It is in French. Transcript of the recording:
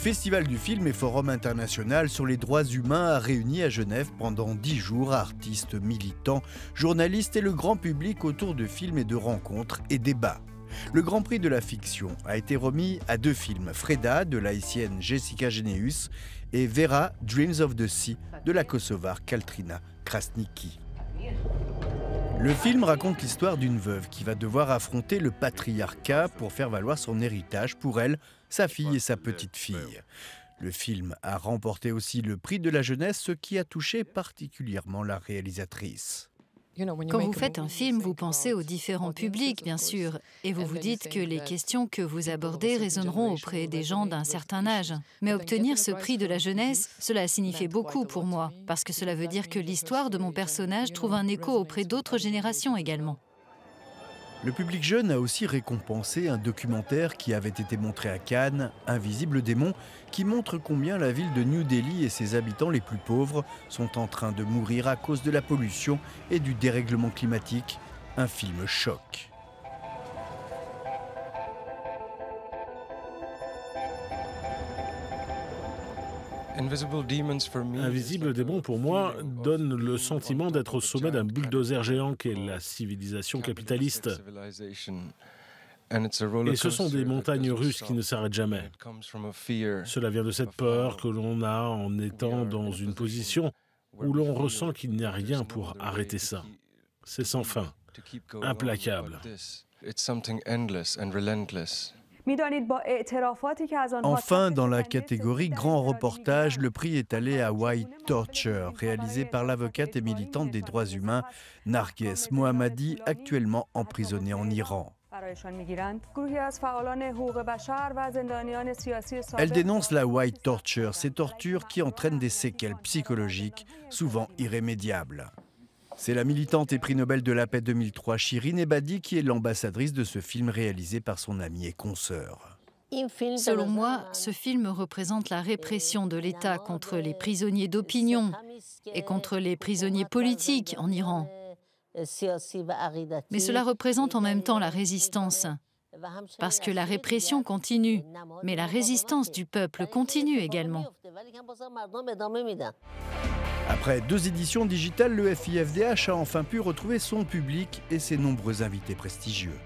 Festival du film et Forum international sur les droits humains a réuni à Genève pendant 10 jours artistes, militants, journalistes et le grand public autour de films et de rencontres et débats. Le Grand Prix de la fiction a été remis à 2 films, Freda de l'haïtienne Jessica Généus et Vera, Dreams of the Sea de la Kosovare Kaltrina Krasniqi. Le film raconte l'histoire d'une veuve qui va devoir affronter le patriarcat pour faire valoir son héritage pour elle, sa fille et sa petite-fille. Le film a remporté aussi le prix de la jeunesse, ce qui a touché particulièrement la réalisatrice. Quand vous faites un film, vous pensez aux différents publics, bien sûr, et vous vous dites que les questions que vous abordez résonneront auprès des gens d'un certain âge. Mais obtenir ce prix de la jeunesse, cela a signifié beaucoup pour moi, parce que cela veut dire que l'histoire de mon personnage trouve un écho auprès d'autres générations également. Le public jeune a aussi récompensé un documentaire qui avait été montré à Cannes, Invisible démon, qui montre combien la ville de New Delhi et ses habitants les plus pauvres sont en train de mourir à cause de la pollution et du dérèglement climatique. Un film choc. Invisible démon, pour moi, donne le sentiment d'être au sommet d'un bulldozer géant qu'est la civilisation capitaliste. Et ce sont des montagnes russes qui ne s'arrêtent jamais. Cela vient de cette peur que l'on a en étant dans une position où l'on ressent qu'il n'y a rien pour arrêter ça. C'est sans fin, implacable. Enfin, dans la catégorie Grand reportage, le prix est allé à White Torture, réalisé par l'avocate et militante des droits humains Narges Mohammadi, actuellement emprisonnée en Iran. Elle dénonce la White Torture, ces tortures qui entraînent des séquelles psychologiques, souvent irrémédiables. C'est la militante et prix Nobel de la paix 2003, Shirin Ebadi, qui est l'ambassadrice de ce film réalisé par son amie et consoeur. Selon moi, ce film représente la répression de l'État contre les prisonniers d'opinion et contre les prisonniers politiques en Iran. Mais cela représente en même temps la résistance, parce que la répression continue, mais la résistance du peuple continue également. Après 2 éditions digitales, le FIFDH a enfin pu retrouver son public et ses nombreux invités prestigieux.